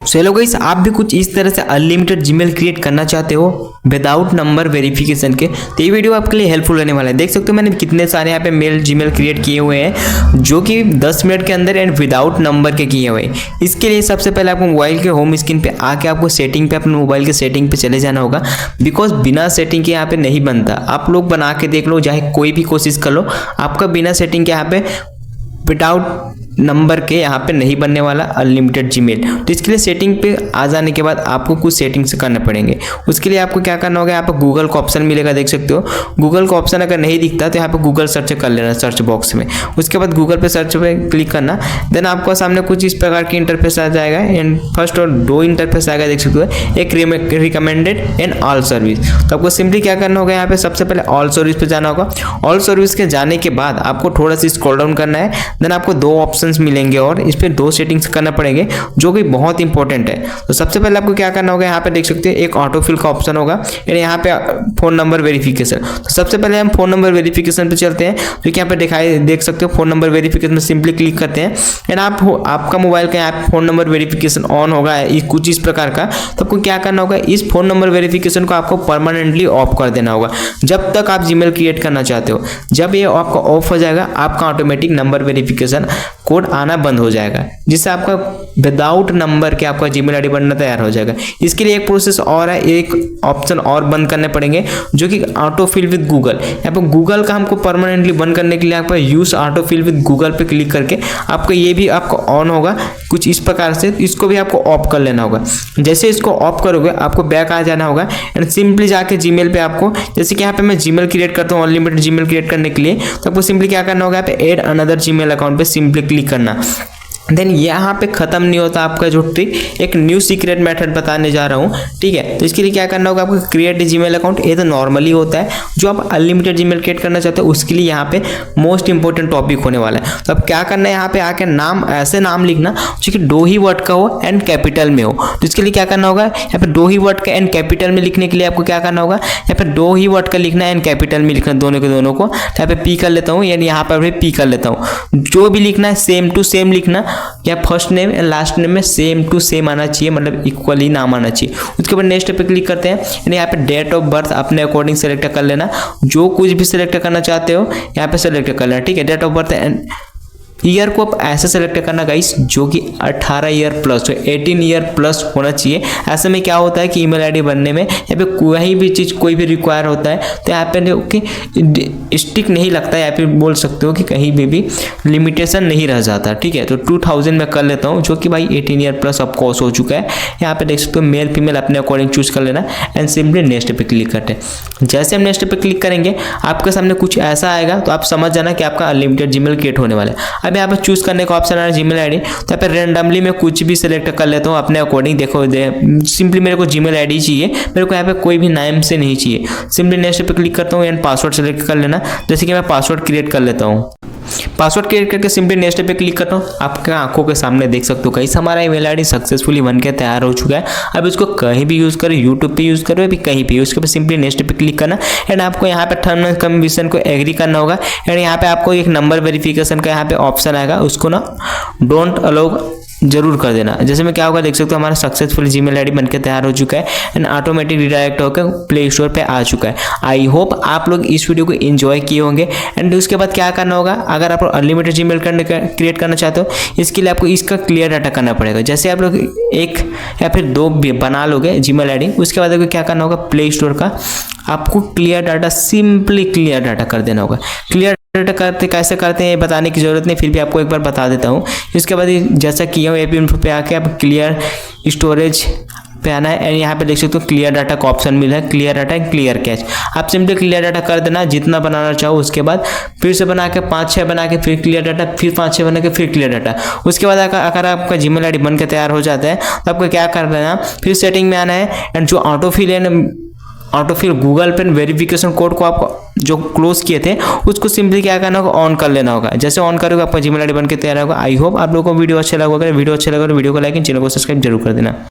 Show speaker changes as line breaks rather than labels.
चलो गाइस, आप भी कुछ इस तरह से अनलिमिटेड जीमेल क्रिएट करना चाहते हो विदाउट नंबर वेरिफिकेशन के, तो ये वीडियो आपके लिए हेल्पफुल रहने वाला है। देख सकते हो मैंने कितने सारे यहाँ पे मेल जीमेल क्रिएट किए हुए हैं जो कि 10 मिनट के अंदर एंड विदाउट नंबर के किए हुए हैं। इसके लिए सबसे पहले आपको मोबाइल के होम स्क्रीन पे आके आपको सेटिंग पे, अपने मोबाइल के सेटिंग पे चले जाना होगा, बिकॉज बिना सेटिंग के यहाँ पे नहीं बनता। आप लोग बना के देख लो, चाहे कोई भी कोशिश कर लो, आपका बिना सेटिंग के यहाँ पे विदाउट नंबर के यहाँ पे नहीं बनने वाला अनलिमिटेड जीमेल। तो इसके लिए सेटिंग पे आ जाने के बाद आपको कुछ सेटिंग्स करने पड़ेंगे। उसके लिए आपको क्या करना होगा, यहाँ पे गूगल का ऑप्शन मिलेगा, देख सकते हो। गूगल का ऑप्शन अगर नहीं दिखता तो यहाँ पे गूगल सर्च कर लेना सर्च बॉक्स में। उसके बाद गूगल पे सर्च पे क्लिक करना, देन आपको सामने कुछ इस प्रकार की इंटरफेस आ जाएगा। एंड फर्स्ट और दो इंटरफेस आएगा, देख सकते हो, एक रिकमेंडेड एंड ऑल सर्विस। तो आपको सिंपली क्या करना होगा, यहाँ पे सबसे पहले ऑल सर्विस पे जाना होगा। ऑल सर्विस के जाने के बाद आपको थोड़ा सा स्क्रॉल डाउन करना है, देन आपको दो ऑप्शन मिलेंगे और इस पे दो सेटिंग्स करना पड़ेंगे जो कि बहुत इंपॉर्टेंट है। तो सबसे पहले आपको क्या करना होगा, यहाँ पे देख सकते हैं एक ऑटोफिल का ऑप्शन होगा, यानी यहाँ पे फोन नंबर वेरिफिकेशन। तो सबसे पहले हम फोन नंबर वेरिफिकेशन पे चलते हैं, जो कि यहाँ पे देख सकते हो फोन नंबर वेरिफिकेशन में सिंपली क्लिक करते हैं। एंड आपका मोबाइल का यहाँ पे फोन नंबर वेरिफिकेशन ऑन होगा कुछ इस प्रकार का। तो आपको क्या करना होगा, इस फोन नंबर वेरिफिकेशन को आपको परमानेंटली ऑफ कर देना होगा जब तक आप जीमेल क्रिएट करना चाहते हो। जब ये आपका ऑफ हो जाएगा, आपका ऑटोमेटिक नंबर वेरिफिकेशन कोड आना बंद हो जाएगा, जिससे आपका विदाउट नंबर के आपका जीमेल आईडी बनना तैयार हो जाएगा। इसके लिए एक प्रोसेस और है, एक ऑप्शन और बंद करने पड़ेंगे जो कि ऑटो फिल विद गूगल। यहाँ पर गूगल का हमको परमानेंटली बंद करने के लिए आपको use autofill with Google पे क्लिक करके आपको ये भी आपको ऑन होगा कुछ इस प्रकार से। इसको भी आपको ऑफ कर लेना होगा। जैसे इसको ऑफ करोगे आपको बैक आ जाना होगा एंड सिंपली जाके जीमेल पे आपको, जैसे कि यहाँ पे मैं जीमेल क्रिएट करता हूँ अनलिमिटेड जीमेल क्रिएट करने के लिए, तो आपको सिंपली क्या करना होगा, यहाँ पे ऐड अनदर जीमेल अकाउंट पे सिंपली क्लिक करना। देन यहाँ पे खत्म नहीं होता आपका जो ट्रिक, एक न्यू सीक्रेट मेथड बताने जा रहा हूँ, ठीक है। तो इसके लिए क्या करना होगा, आपको क्रिएट जीमेल अकाउंट, ये तो नॉर्मली होता है। जो आप अनलिमिटेड जीमेल क्रिएट करना चाहते हो उसके लिए यहाँ पे मोस्ट इंपॉर्टेंट टॉपिक होने वाला है। तो अब क्या करना है, यहाँ पे आके नाम, ऐसे नाम लिखना जो कि दो ही वर्ड का हो एंड कैपिटल में हो। तो इसके लिए क्या करना होगा, यहाँ पे दो ही वर्ड का एंड कैपिटल में लिखने के लिए आपको क्या करना होगा, यहाँ पे दो ही वर्ड का लिखना है एंड कैपिटल में लिखना, दोनों के दोनों को। यहाँ पे पी कर लेता हूँ, यानी यहाँ पर भी पी कर लेता हूँ। जो भी लिखना है सेम टू सेम लिखना, या first name and last name में सेम टू सेम आना चाहिए, मतलब इक्वली नाम आना चाहिए। उसके बाद नेक्स्ट पे क्लिक करते हैं, यानी यहाँ पे डेट ऑफ बर्थ अपने अकॉर्डिंग सेलेक्ट कर लेना। जो कुछ भी सिलेक्ट करना चाहते हो यहाँ पे सेलेक्ट कर लेना, ठीक है। Date of birth and year को आप ऐसे सेलेक्ट करना गाइस जो कि 18 ईयर प्लस हो, 18 ईयर प्लस होना चाहिए। ऐसे में क्या होता है कि ईमेल आईडी बनने में यहाँ पे कोई भी चीज़ कोई भी रिक्वायर होता है तो यहाँ पे स्टिक नहीं लगता है, यहाँ पे बोल सकते हो कि कहीं भी लिमिटेशन नहीं रह जाता, ठीक है। तो 2000 में कर लेता हूँ, जो कि भाई 18 ईयर प्लस ऑफ कोर्स हो चुका है। यहाँ पे देख सकते हो मेल फीमेल अपने अकॉर्डिंग चूज कर लेना एंड सिंपली नेक्स्ट पे क्लिक करते हैं। जैसे हम नेक्स्ट पे क्लिक करेंगे आपके सामने कुछ ऐसा आएगा, तो आप समझ जाना कि आपका अनलिमिटेड जीमेल क्रिएट होने वाला है। अब यहाँ पे चूज करने का ऑप्शन आ रहा है जीमेल आईडी, तो यहाँ पे रेंडमली मैं कुछ भी सिलेक्ट कर लेता हूँ अपने अकॉर्डिंग। देखो सिंपली मेरे को जीमेल आईडी चाहिए, मेरे को यहाँ पे कोई भी नाम से नहीं चाहिए। सिंपली नेक्स्ट पे क्लिक करता हूँ एंड पासवर्ड सेलेक्ट कर लेना, जैसे कि मैं पासवर्ड क्रिएट कर लेता हूँ। पासवर्ड क्रिएट करके सिंपली नेक्स्ट पे क्लिक करता हूँ। आपके आंखों के सामने देख सकते हो कहीं हमारा ईमेल आईडी सक्सेसफुली बनकर तैयार हो चुका है। अब इसको कहीं भी यूज करो, यूट्यूब पे यूज करो, अभी कहीं पे यूज करो, सिंपली नेक्स्ट पे क्लिक करना एंड आपको यहाँ पे टर्म एंड कंडीशन को एग्री करना होगा। एंड यहाँ पे आपको एक नंबर वेरिफिकेशन का यहाँ पे ऑप्शन आएगा, उसको ना डोंट अलाउ जरूर कर देना। जैसे में क्या होगा देख सकते हो हमारा सक्सेसफुल जीमेल आईडी बनकर तैयार हो चुका है एंड ऑटोमेटिक रिडायरेक्ट होकर प्ले स्टोर पे आ चुका है। आई होप आप लोग इस वीडियो को एंजॉय किए होंगे। एंड उसके बाद क्या करना होगा, अगर आप अनलिमिटेड जीमेल क्रिएट करना चाहते हो, इसके लिए आपको इसका क्लियर डाटा करना पड़ेगा। जैसे आप लोग एक या फिर दो बना लोगे जीमेल आईडी, उसके बाद आपको क्या करना होगा, प्ले स्टोर का आपको clear data, simply clear data कर देना होगा। क्लियर डाटा करते कैसे करते हैं ये बताने की जरूरत नहीं, फिर भी आपको एक बार बता देता हूँ। इसके बाद जैसा किया हूँ एपी इन्फो पे आके आप क्लियर स्टोरेज पे आना है एंड यहाँ पे देख सकते हो क्लियर डाटा का ऑप्शन मिला है, clear data and clear cash. आप सिंपली क्लियर डाटा कर देना जितना बनाना चाहो। उसके बाद फिर से बना के 5-6 बना के फिर क्लियर डाटा, फिर 5-6 बना के फिर क्लियर डाटा। उसके बाद अगर आपका जीमेल आईडी बन के तैयार हो जाता है तो आपको क्या करना है, फिर सेटिंग में आना है एंड जो ऑटोफिल गूगल पे वेरिफिकेशन कोड को आप जो क्लोज किए थे उसको सिंपली क्या करना होगा, ऑन कर लेना होगा। जैसे ऑन करोगे आपका जीमेल आईडी बनकर तैयार होगा। आई होप आप लोगों को वीडियो अच्छा लगा होगा। वीडियो अच्छा लगा तो वीडियो को लाइक एंड चैनल को सब्सक्राइब जरूर कर देना।